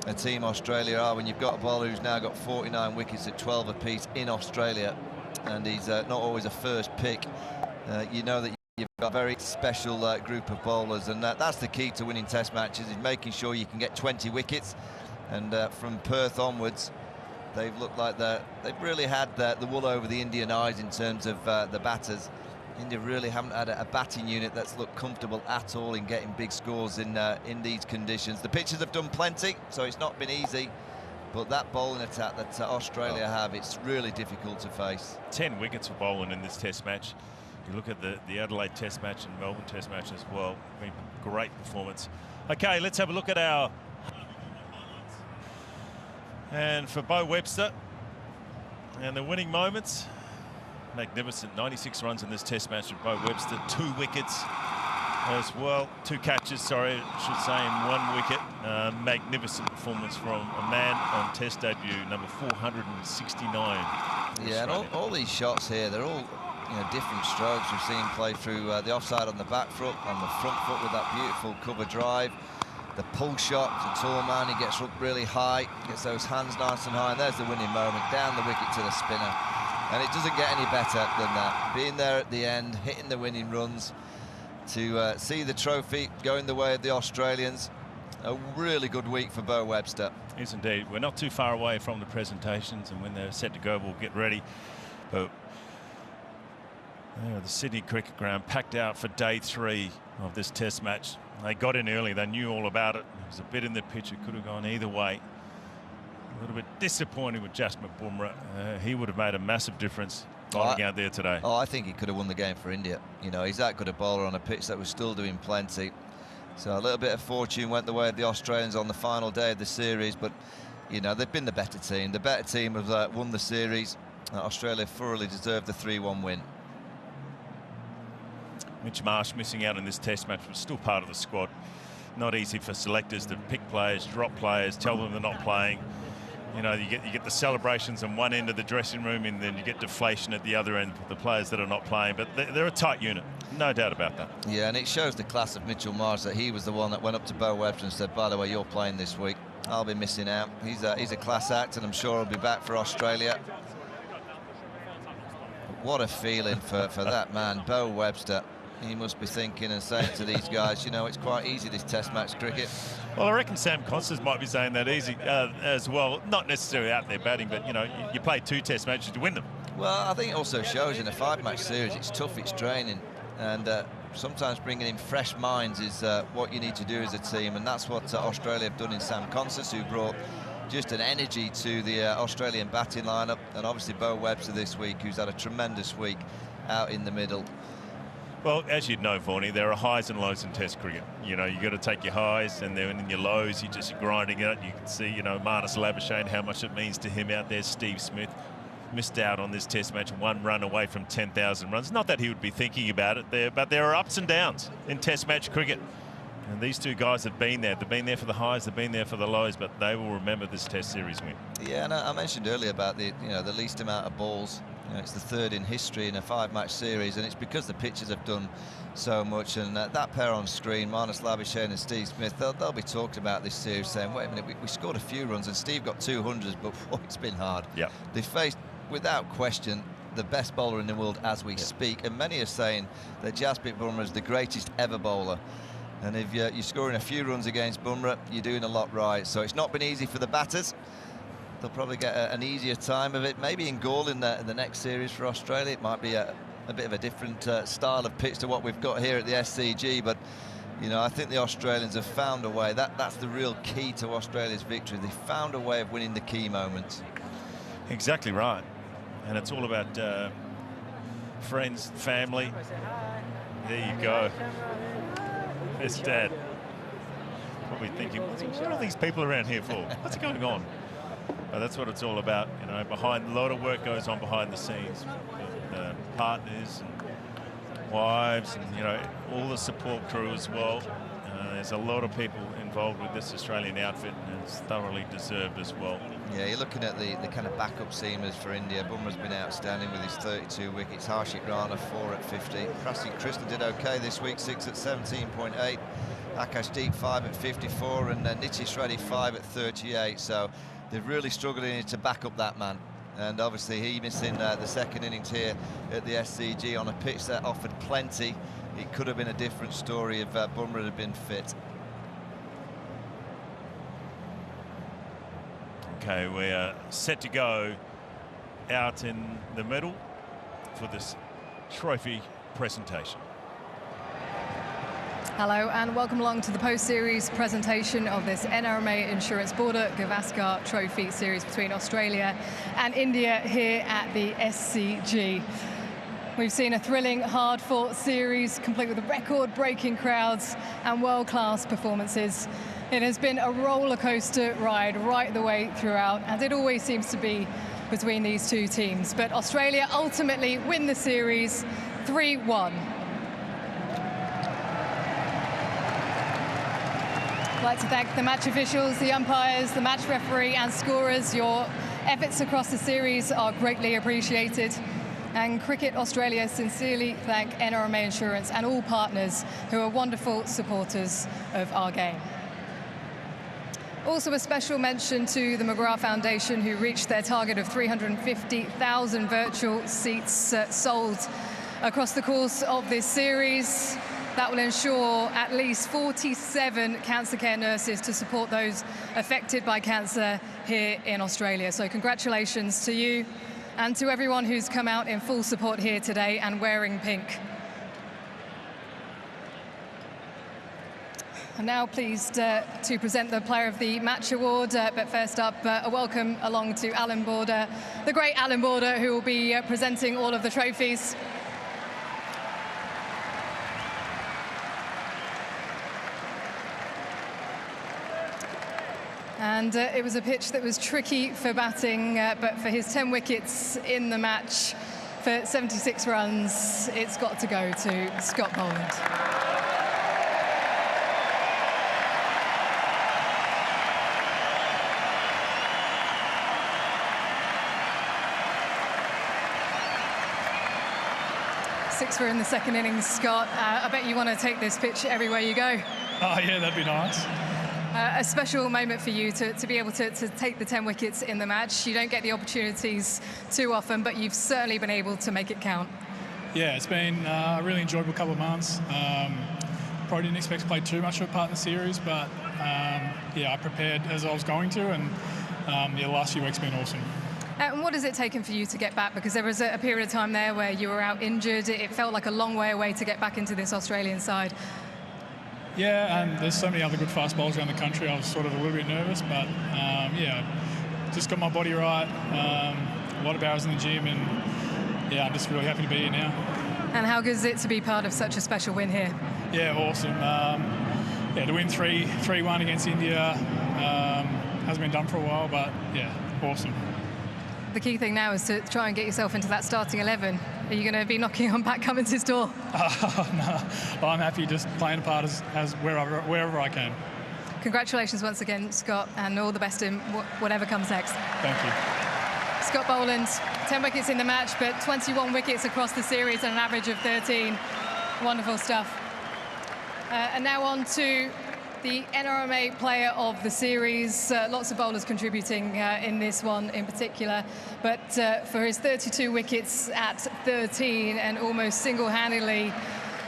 a team Australia are when you've got a bowler who's now got 49 wickets at 12 apiece in Australia, and he's not always a first pick. You know that you've got a very special group of bowlers, and that's the key to winning test matches, is making sure you can get 20 wickets. And from Perth onwards, they've looked like they've really had the wool over the Indian eyes in terms of the batters. India really haven't had a batting unit that's looked comfortable at all in getting big scores in these conditions. The pitchers have done plenty, so it's not been easy, but that bowling attack that Australia have, it's really difficult to face. 10 wickets for bowling in this test match. You look at the Adelaide test match and Melbourne test match as well. I mean, great performance. Okay, let's have a look at our... And for Beau Webster, and the winning moments, magnificent 96 runs in this test match for Beau Webster, 2 wickets as well, 2 catches, sorry, I should say, in 1 wicket. Magnificent performance from a man on test debut, number 469. Yeah, and all these shots here, they're all different strokes. We've seen play through the offside on the back foot, on the front foot with that beautiful cover drive. The pull shot, the tall man, he gets up really high, gets those hands nice and high, and there's the winning moment, down the wicket to the spinner. And it doesn't get any better than that. Being there at the end, hitting the winning runs, to see the trophy going the way of the Australians. A really good week for Beau Webster. Yes, indeed. We're not too far away from the presentations, and when they're set to go, we'll get ready. But the Sydney Cricket Ground packed out for day 3 of this test match. They got in early, they knew all about it. There was a bit in the pitch, it could have gone either way. A little bit disappointing with Jasprit Bumrah. He would have made a massive difference bowling out there today. Oh, I think he could have won the game for India. He's that good a bowler on a pitch that was still doing plenty. So a little bit of fortune went the way of the Australians on the final day of the series, but they've been the better team. The better team have won the series. Australia thoroughly deserved the 3-1 win. Mitch Marsh missing out in this test match, was still part of the squad. Not easy for selectors to pick players, drop players, tell them they're not playing. You get the celebrations on one end of the dressing room, and then you get deflation at the other end with the players that are not playing. But they're a tight unit, no doubt about that. Yeah, and it shows the class of Mitchell Marsh that he was the one that went up to Beau Webster and said, by the way, you're playing this week. I'll be missing out. He's a class act, and I'm sure he'll be back for Australia. What a feeling for that man, Beau Webster. He must be thinking and saying to these guys, it's quite easy, this test match cricket. Well, I reckon Sam Constance might be saying that easy as well. Not necessarily out there batting, but, you play 2 test matches to win them. Well, I think it also shows in a 5-match series, it's tough, it's draining. And sometimes bringing in fresh minds is what you need to do as a team. And that's what Australia have done in Sam Constance, who brought just an energy to the Australian batting lineup. And obviously Beau Webster this week, who's had a tremendous week out in the middle. Well, as you'd know, Vaughnie, there are highs and lows in Test cricket. You got to take your highs, and then in your lows, you're just grinding it. You can see, Marnus Labuschagne, how much it means to him out there. Steve Smith missed out on this Test match, 1 run away from 10,000 runs. Not that he would be thinking about it there, but there are ups and downs in Test match cricket. And these 2 guys have been there. They've been there for the highs, they've been there for the lows, but they will remember this Test series win. Yeah, and I mentioned earlier about the least amount of balls. It's the 3rd in history in a 5-match series, and it's because the pitchers have done so much. And that pair on screen, Marnus Labuschagne and Steve Smith, they'll be talking about this series, saying, wait a minute, we scored a few runs, and Steve got 200s, but it's been hard. Yeah, they faced, without question, the best bowler in the world as we speak, and many are saying that Jasprit Bumrah is the greatest ever bowler. And if you're scoring a few runs against Bumrah, you're doing a lot right. So it's not been easy for the batters. They'll probably get an easier time of it. Maybe in Gaul in the next series for Australia, it might be a bit of a different style of pitch to what we've got here at the SCG. But, I think the Australians have found a way. That's the real key to Australia's victory. They found a way of winning the key moments. Exactly right. And it's all about friends, family. There you go. There's Dad. Probably thinking, what are these people around here for? What's going on? That's what it's all about, behind a lot of work goes on behind the scenes with partners and wives and, all the support crew as well. There's a lot of people involved with this Australian outfit, and it's thoroughly deserved as well. Yeah, you're looking at the kind of backup seamers for India. Bumrah's been outstanding with his 32 wickets. Harshit Rana, 4 at 50. Prasidh Krishna did okay this week, 6 at 17.8. Gavaskar 5 at 54, and Nitish Reddy 5 at 38. So they've really struggled in to back up that man. And obviously he missing the second innings here at the SCG on a pitch that offered plenty. It could have been a different story if Bumrah had been fit. Okay, we're set to go out in the middle for this trophy presentation. Hello and welcome along to the post-series presentation of this NRMA Insurance Border Gavaskar Trophy series between Australia and India here at the SCG. We've seen a thrilling, hard-fought series complete with record-breaking crowds and world-class performances. It has been a roller coaster ride right the way throughout, and it always seems to be between these two teams. But Australia ultimately win the series 3-1. I'd like to thank the match officials, the umpires, the match referee and scorers. Your efforts across the series are greatly appreciated. And Cricket Australia sincerely thank NRMA Insurance and all partners who are wonderful supporters of our game. Also a special mention to the McGrath Foundation, who reached their target of 350,000 virtual seats sold across the course of this series. That will ensure at least 47 cancer care nurses to support those affected by cancer here in Australia. So congratulations to you and to everyone who's come out in full support here today and wearing pink. I'm now pleased to present the Player of the Match Award, but first up, a welcome along to Allan Border, the great Allan Border, who will be presenting all of the trophies. And it was a pitch that was tricky for batting, but for his 10 wickets in the match for 76 runs, it's got to go to Scott Boland. Six for in the second innings, Scott. I bet you want to take this pitch everywhere you go. Oh, yeah, that'd be nice. A special moment for you to be able to take the 10 wickets in the match. You don't get the opportunities too often, but you've certainly been able to make it count. Yeah, it's been a really enjoyable couple of months. Probably didn't expect to play too much of a part in the series, but yeah, I prepared as I was going to, and the last few weeks have been awesome. And what has it taken for you to get back? Because there was a period of time there where you were out injured. It felt like a long way away to get back into this Australian side. Yeah, and there's so many other good fast bowlers around the country. I was sort of a little bit nervous, but yeah, just got my body right. A lot of hours in the gym, and yeah, I'm just really happy to be here now. And how good is it to be part of such a special win here? Yeah, awesome. Yeah, to win 3-1 against India hasn't been done for a while, but yeah, awesome. The key thing now is to try and get yourself into that starting 11. Are you going to be knocking on Pat Cummins' door? No, I'm happy just playing a part as wherever I can. Congratulations once again, Scott, and all the best in whatever comes next. Thank you. Scott Boland, 10 wickets in the match, but 21 wickets across the series and an average of 13. Wonderful stuff. And now on to the NRMA Player of the Series. Lots of bowlers contributing in this one in particular, but for his 32 wickets at 13 and almost single-handedly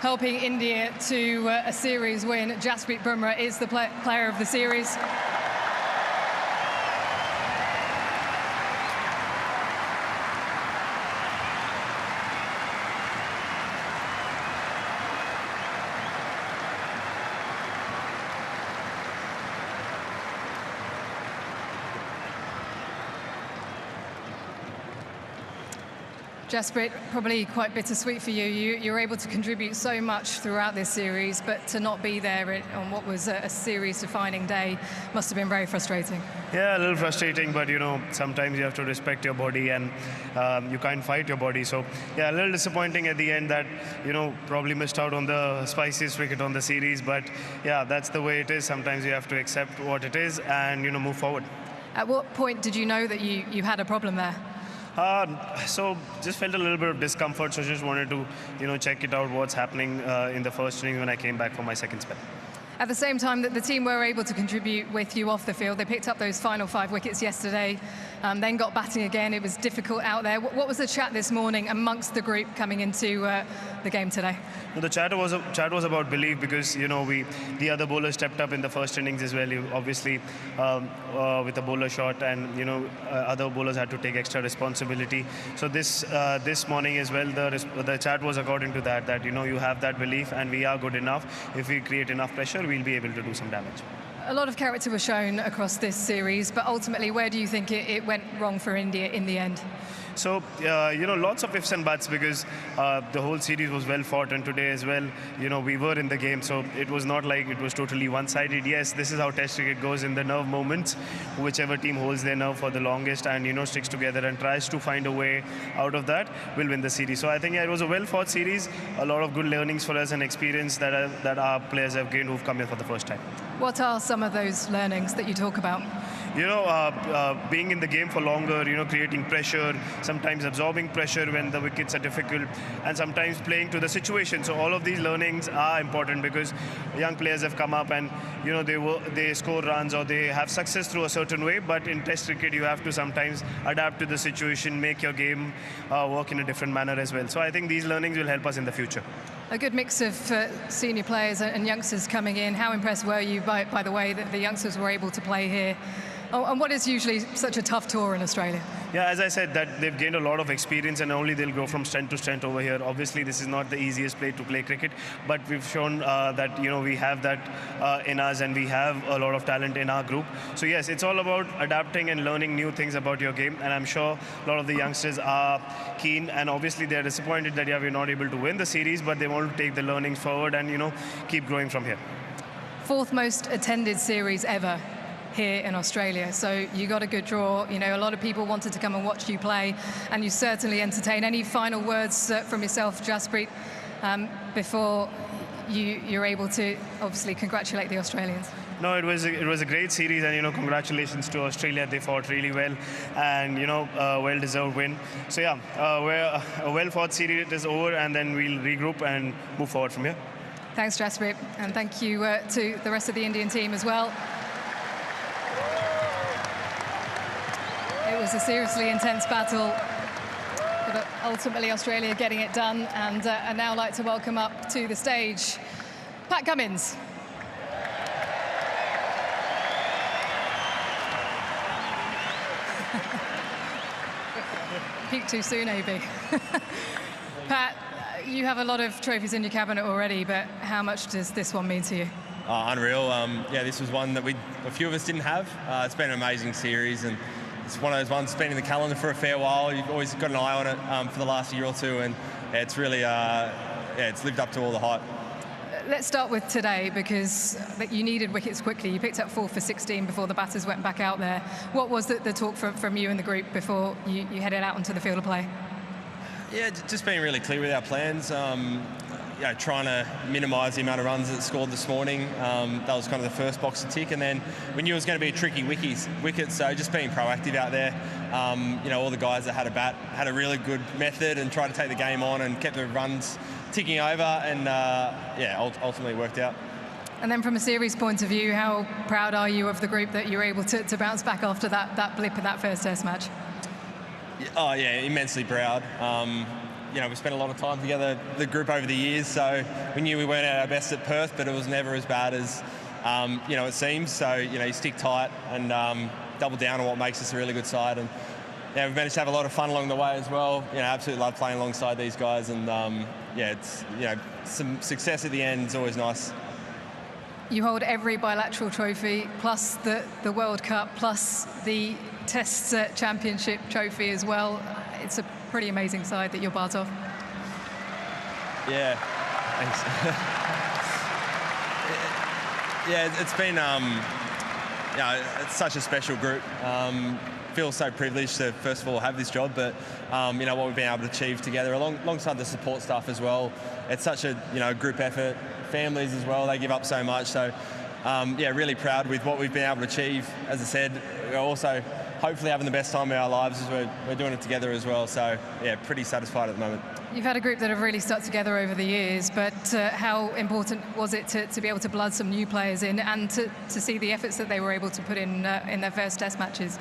helping India to a series win, Jasprit Bumrah is the Player of the Series. Jasprit, probably quite bittersweet for you. You're able to contribute so much throughout this series, but to not be there on what was a series-defining day must have been very frustrating. Yeah, a little frustrating, but you know, sometimes you have to respect your body, and you can't fight your body. So yeah, a little disappointing at the end that, you know, probably missed out on the spiciest wicket on the series. But yeah, that's the way it is. Sometimes you have to accept what it is and, you know, move forward. At what point did you know that you had a problem there? So just felt a little bit of discomfort, so just wanted to, you know, check it out, what's happening in the first inning when I came back for my second spell. At the same time that the team were able to contribute with you off the field, they picked up those final 5 wickets yesterday, then got batting again. It was difficult out there. What was the chat this morning amongst the group coming into the game today? The chat was about belief, because the other bowlers stepped up in the first innings as well. Obviously, with a bowler shot, and other bowlers had to take extra responsibility. So this morning as well, the chat was according to that you have that belief, and we are good enough. If we create enough pressure, we'll be able to do some damage. A lot of character was shown across this series, but ultimately, where do you think it went wrong for India in the end? So, lots of ifs and buts, because the whole series was well fought, and today as well, we were in the game, so it was not like it was totally one-sided. Yes, this is how Test cricket goes in the nerve moments. Whichever team holds their nerve for the longest and, sticks together and tries to find a way out of that will win the series. So I think it was a well-fought series, a lot of good learnings for us and experience that our players have gained who've come here for the first time. What are some of those learnings that you talk about? Being in the game for longer, creating pressure, sometimes absorbing pressure when the wickets are difficult, and sometimes playing to the situation. So all of these learnings are important, because young players have come up and they score runs or they have success through a certain way. But in Test cricket, you have to sometimes adapt to the situation, make your game work in a different manner as well. So I think these learnings will help us in the future. A good mix of senior players and youngsters coming in. How impressed were you by the way that the youngsters were able to play here? Oh, and what is usually such a tough tour in Australia? Yeah, as I said, that they've gained a lot of experience, and only they'll go from strength to strength over here. Obviously, this is not the easiest place to play cricket, but we've shown that we have that in us, and we have a lot of talent in our group. So yes, it's all about adapting and learning new things about your game, and I'm sure a lot of the youngsters are keen, and obviously they're disappointed that we're not able to win the series, but they want to take the learnings forward and keep growing from here. 4th most attended series ever here in Australia, so you got a good draw. A lot of people wanted to come and watch you play, and you certainly entertain. Any final words from yourself, Gavaskar, before you're able to obviously congratulate the Australians? No, it was a great series, and congratulations to Australia. They fought really well, and well-deserved win. So yeah, a well-fought series is over, and then we'll regroup and move forward from here. Thanks, Gavaskar, and thank you to the rest of the Indian team as well. It was a seriously intense battle, but ultimately Australia getting it done, and I'd now like to welcome up to the stage Pat Cummins. Peaked too soon, AB. Pat, you have a lot of trophies in your cabinet already, but how much does this one mean to you? Unreal. Yeah, this was one that a few of us didn't have. It's been an amazing series, and it's one of those ones that's been in the calendar for a fair while. You've always got an eye on it for the last year or two, and it's really, it's lived up to all the hype. Let's start with today, because you needed wickets quickly. You picked up 4 for 16 before the batters went back out there. What was the talk from you and the group before you headed out onto the field of play? Yeah, just being really clear with our plans. Trying to minimise the amount of runs that scored this morning. That was kind of the first box to tick, and then we knew it was going to be a tricky wicket, so just being proactive out there. All the guys that had a bat had a really good method and tried to take the game on and kept the runs ticking over, and ultimately worked out. And then from a series point of view, how proud are you of the group that you were able to bounce back after that blip in that first Test match? Oh yeah, immensely proud. We spent a lot of time together, the group, over the years, so we knew we weren't at our best at Perth, but it was never as bad as it seems. So you stick tight and double down on what makes us a really good side, and we've managed to have a lot of fun along the way as well. Absolutely love playing alongside these guys, and it's some success at the end is always nice. You hold every bilateral trophy, plus the World Cup, plus the Test Championship trophy as well. It's a pretty amazing side that you're part of. Yeah, thanks. It's been, it's such a special group. Feel so privileged to, first of all, have this job, but what we've been able to achieve together alongside the support staff as well. It's such a group effort. Families as well, they give up so much. So really proud with what we've been able to achieve. As I said, we're also hopefully having the best time of our lives as we're doing it together as well. So yeah, pretty satisfied at the moment. You've had a group that have really stuck together over the years, but how important was it to be able to blood some new players in and to see the efforts that they were able to put in their first test matches?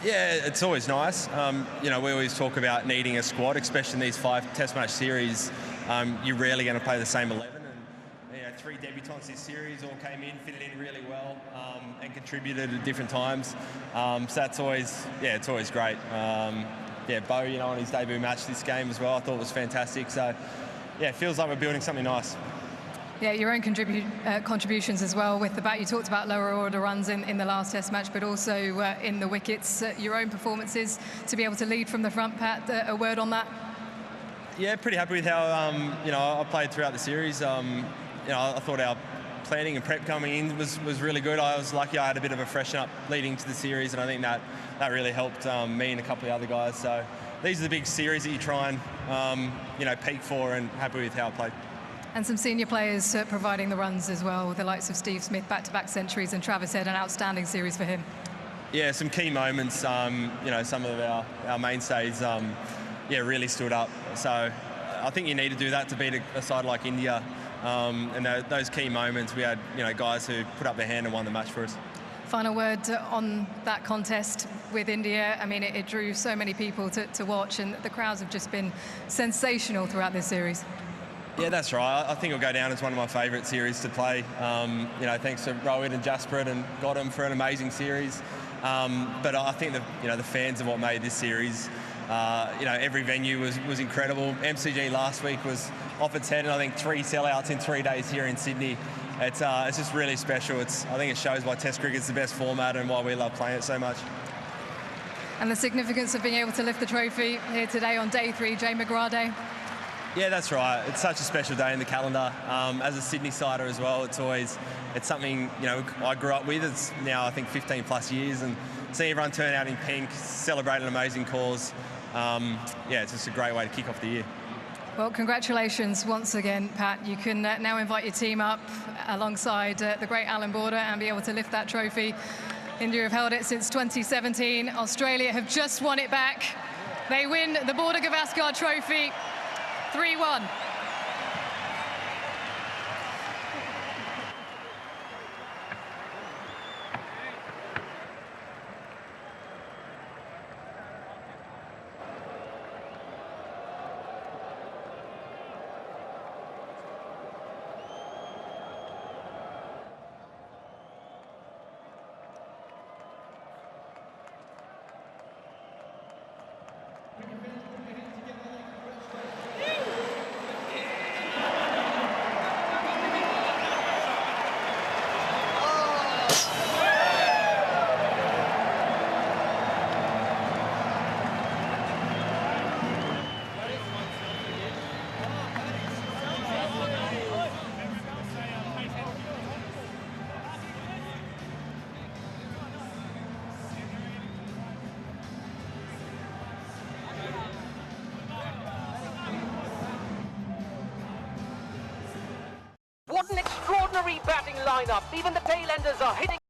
Yeah, it's always nice. You know, we always talk about needing a squad, especially in these 5 test match series. You're rarely going to play the same 11. And, you know, 3 debutants this series all came in, fitted in really well, and contributed at different times. So that's always, yeah, it's always great. Yeah, Bo, you know, on his debut match this game as well, I thought was fantastic. So, yeah, it feels like we're building something nice. Yeah, your own contributions as well with the bat. You talked about lower order runs in the last test match, but also in the wickets, your own performances to be able to lead from the front, Pat, a word on that? Yeah, pretty happy with how, you know, I played throughout the series. You know, I thought our planning and prep coming in was really good. I was lucky I had a bit of a freshen up leading to the series, and I think that really helped me and a couple of the other guys. So these are the big series that you try and, you know, peak for, and happy with how I played. And some senior players providing the runs as well, with the likes of Steve Smith, back-to-back centuries, and Travis Head, an outstanding series for him. Yeah, some key moments. You know, some of our mainstays, yeah, really stood up. So I think you need to do that to beat a side like India. And those key moments, we had, you know, guys who put up their hand and won the match for us. Final word on that contest with India. I mean, it drew so many people to watch, and the crowds have just been sensational throughout this series. Yeah, that's right. I think it'll go down as one of my favourite series to play. You know, thanks to Rohit and Jasper and Gotham for an amazing series. But I think the fans are what made this series. You know, every venue was incredible. MCG last week was off its head, and I think 3 sellouts in 3 days here in Sydney. It's just really special. I think it shows why Test cricket's the best format and why we love playing it so much. And the significance of being able to lift the trophy here today on day 3, Jay McGrath Day. Yeah, that's right. It's such a special day in the calendar. As a Sydney-sider as well, it's something, you know, I grew up with. It's now, I think, 15 plus years, and seeing everyone turn out in pink, celebrate an amazing cause, yeah, it's just a great way to kick off the year. Well, congratulations once again, Pat. You can now invite your team up alongside the great Allan Border and be able to lift that trophy. India have held it since 2017. Australia have just won it back. They win the Border Gavaskar Trophy 3-1. What an extraordinary batting lineup. Even the tail-enders are hitting.